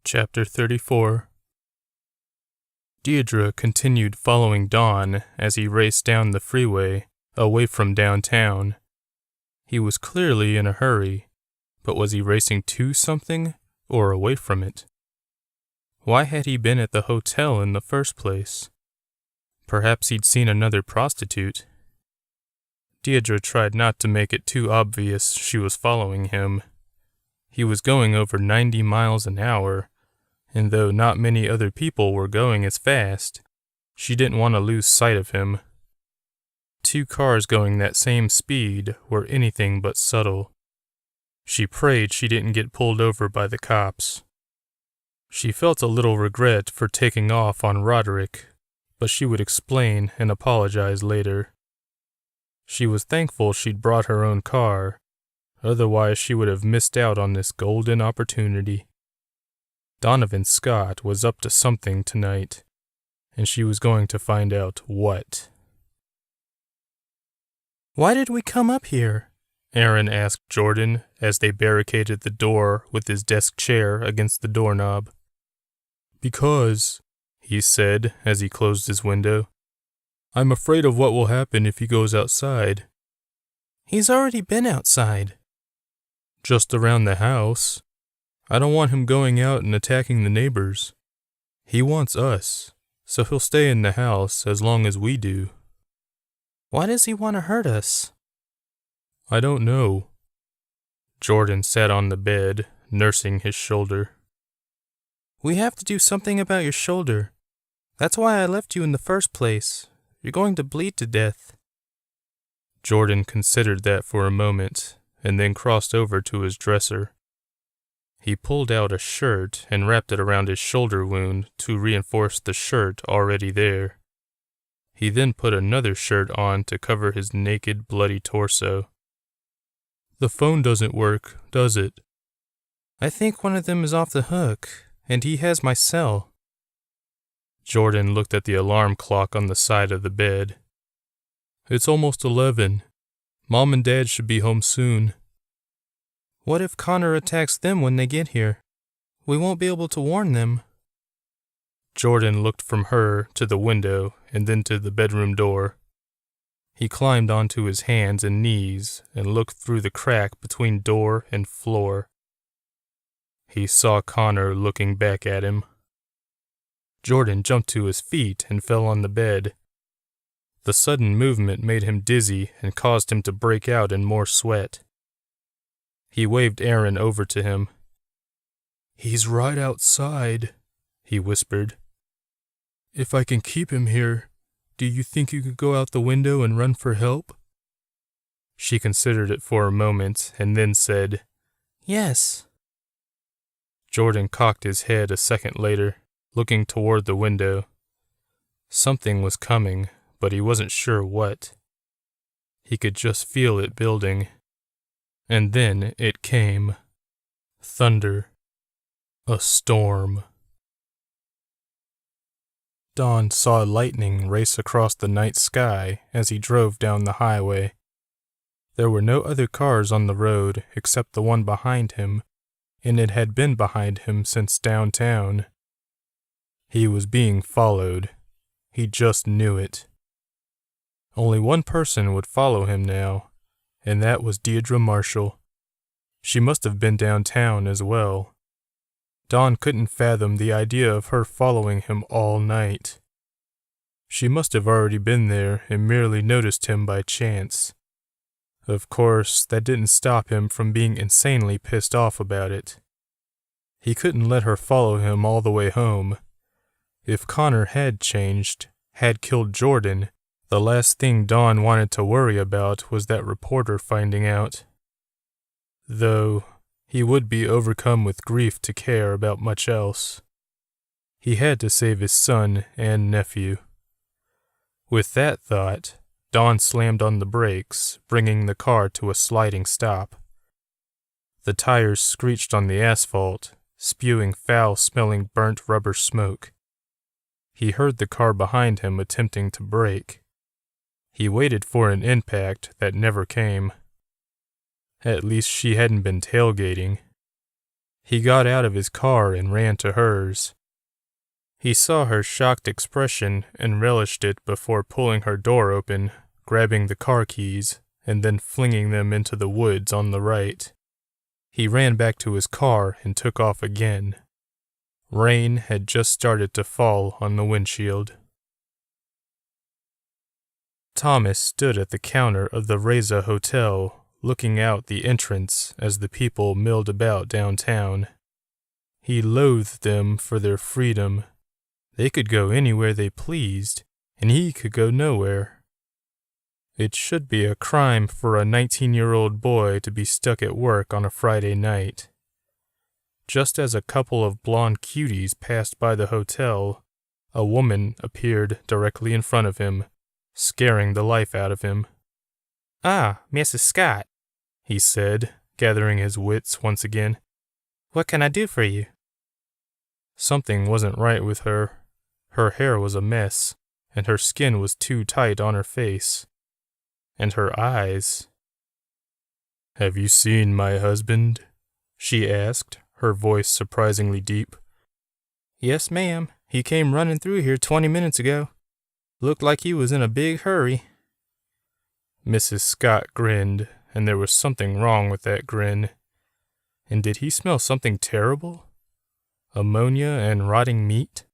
Chapter 34. Deirdre continued following Don as he raced down the freeway, away from downtown. He was clearly in a hurry, but was he racing to something, or away from it? Why had he been at the hotel in the first place? Perhaps he'd seen another prostitute. Deirdre tried not to make it too obvious she was following him. He was going over 90 miles an hour, and though not many other people were going as fast, she didn't want to lose sight of him. Two cars going that same speed were anything but subtle. She prayed she didn't get pulled over by the cops. She felt a little regret for taking off on Roderick, but she would explain and apologize later. She was thankful she'd brought her own car, otherwise she would have missed out on this golden opportunity. Donovan Scott was up to something tonight, and she was going to find out what. "Why did we come up here?" Aaron asked Jordan as they barricaded the door with his desk chair against the doorknob. "Because," he said as he closed his window, "I'm afraid of what will happen if he goes outside." "He's already been outside." "Just around the house. I don't want him going out and attacking the neighbors. He wants us, so he'll stay in the house as long as we do." "Why does he want to hurt us?" "I don't know." Jordan sat on the bed, nursing his shoulder. "We have to do something about your shoulder. That's why I left you in the first place. You're going to bleed to death." Jordan considered that for a moment, and then crossed over to his dresser. He pulled out a shirt and wrapped it around his shoulder wound to reinforce the shirt already there. He then put another shirt on to cover his naked, bloody torso. "The phone doesn't work, does it?" "I think one of them is off the hook, and he has my cell." Jordan looked at the alarm clock on the side of the bed. "It's almost 11. Mom and Dad should be home soon." "What if Connor attacks them when they get here? We won't be able to warn them." Jordan looked from her to the window and then to the bedroom door. He climbed onto his hands and knees and looked through the crack between door and floor. He saw Connor looking back at him. Jordan jumped to his feet and fell on the bed. The sudden movement made him dizzy and caused him to break out in more sweat. He waved Aaron over to him. "He's right outside," he whispered. "If I can keep him here, do you think you could go out the window and run for help?" She considered it for a moment and then said, "Yes." Jordan cocked his head a second later, looking toward the window. Something was coming, but he wasn't sure what. He could just feel it building. And then it came. Thunder. A storm. Don saw lightning race across the night sky as he drove down the highway. There were no other cars on the road except the one behind him, and it had been behind him since downtown. He was being followed. He just knew it. Only one person would follow him now, and that was Deirdre Marshall. She must have been downtown as well. Don couldn't fathom the idea of her following him all night. She must have already been there and merely noticed him by chance. Of course, that didn't stop him from being insanely pissed off about it. He couldn't let her follow him all the way home. If Connor had changed, had killed Jordan, the last thing Don wanted to worry about was that reporter finding out. Though, he would be overcome with grief to care about much else. He had to save his son and nephew. With that thought, Don slammed on the brakes, bringing the car to a sliding stop. The tires screeched on the asphalt, spewing foul-smelling burnt rubber smoke. He heard the car behind him attempting to brake. He waited for an impact that never came. At least she hadn't been tailgating. He got out of his car and ran to hers. He saw her shocked expression and relished it before pulling her door open, grabbing the car keys, and then flinging them into the woods on the right. He ran back to his car and took off again. Rain had just started to fall on the windshield. Thomas stood at the counter of the Reza Hotel, looking out the entrance as the people milled about downtown. He loathed them for their freedom. They could go anywhere they pleased, and he could go nowhere. It should be a crime for a 19-year-old boy to be stuck at work on a Friday night. Just as a couple of blonde cuties passed by the hotel, a woman appeared directly in front of him, scaring the life out of him. "Ah, Mrs. Scott," he said, gathering his wits once again. "What can I do for you?" Something wasn't right with her. Her hair was a mess, and her skin was too tight on her face. And her eyes. "Have you seen my husband?" she asked, her voice surprisingly deep. "Yes, ma'am. He came running through here 20 minutes ago. Looked like he was in a big hurry." Mrs. Scott grinned, and there was something wrong with that grin. And did he smell something terrible? Ammonia and rotting meat?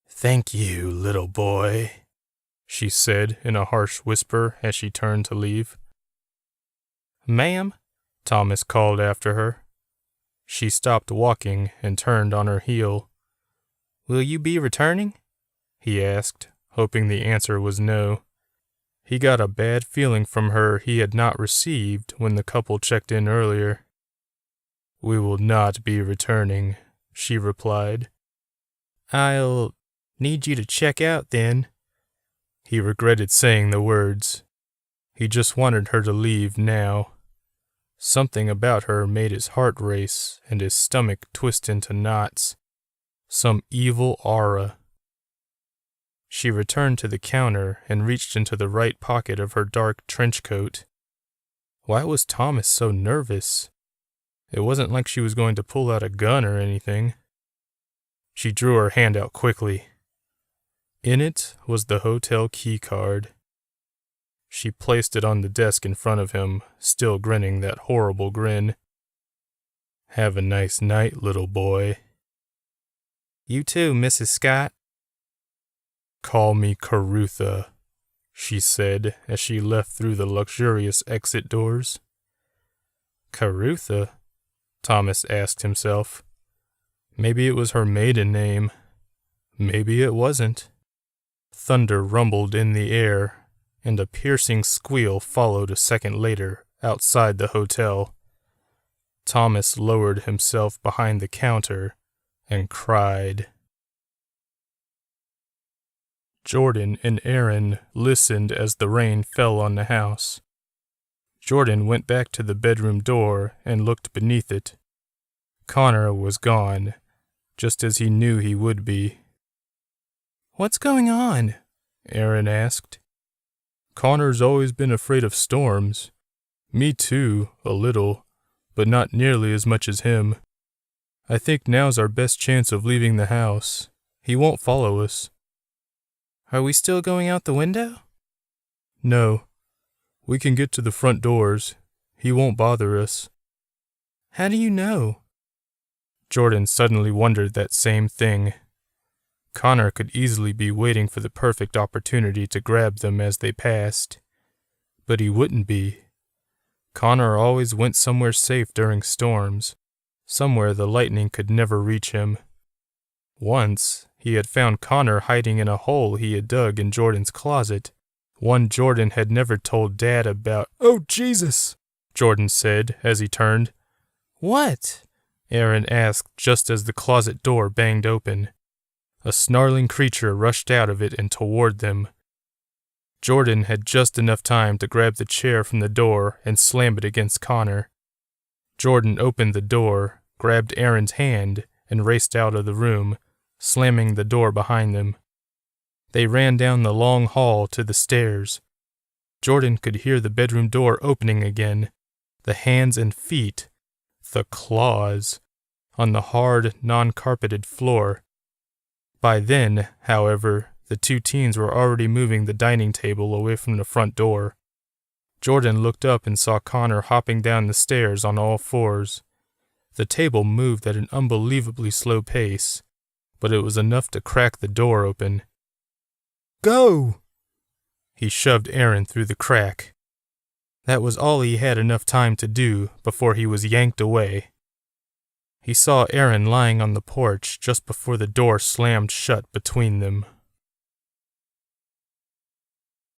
"Thank you, little boy," she said in a harsh whisper as she turned to leave. "Ma'am," Thomas called after her. She stopped walking and turned on her heel. "Will you be returning?" he asked, hoping the answer was no. He got a bad feeling from her he had not received when the couple checked in earlier. "We will not be returning," she replied. "I'll need you to check out then." He regretted saying the words. He just wanted her to leave now. Something about her made his heart race and his stomach twist into knots. Some evil aura. She returned to the counter and reached into the right pocket of her dark trench coat. Why was Thomas so nervous? It wasn't like she was going to pull out a gun or anything. She drew her hand out quickly. In it was the hotel key card. She placed it on the desk in front of him, still grinning that horrible grin. "Have a nice night, little boy." "You too, Mrs. Scott." "Call me Carutha," she said as she left through the luxurious exit doors. Carutha? Thomas asked himself. Maybe it was her maiden name. Maybe it wasn't. Thunder rumbled in the air, and a piercing squeal followed a second later outside the hotel. Thomas lowered himself behind the counter and cried. Jordan and Aaron listened as the rain fell on the house. Jordan went back to the bedroom door and looked beneath it. Connor was gone, just as he knew he would be. "What's going on?" Aaron asked. "Connor's always been afraid of storms. Me too, a little, but not nearly as much as him. I think now's our best chance of leaving the house. He won't follow us." "Are we still going out the window?" "No. We can get to the front doors. He won't bother us." "How do you know?" Jordan suddenly wondered that same thing. Connor could easily be waiting for the perfect opportunity to grab them as they passed. But he wouldn't be. Connor always went somewhere safe during storms, somewhere the lightning could never reach him. Once, he had found Connor hiding in a hole he had dug in Jordan's closet, one Jordan had never told Dad about. "Oh, Jesus!" Jordan said as he turned. "What?" Aaron asked just as the closet door banged open. A snarling creature rushed out of it and toward them. Jordan had just enough time to grab the chair from the door and slam it against Connor. Jordan opened the door, grabbed Aaron's hand, and raced out of the room, slamming the door behind them. They ran down the long hall to the stairs. Jordan could hear the bedroom door opening again, the hands and feet, The claws on the hard, non-carpeted floor. By then, however, the two teens were already moving the dining table away from the front door. Jordan looked up and saw Connor hopping down the stairs on all fours. The table moved at an unbelievably slow pace, but it was enough to crack the door open. "Go!" He shoved Aaron through the crack. That was all he had enough time to do before he was yanked away. He saw Aaron lying on the porch just before the door slammed shut between them.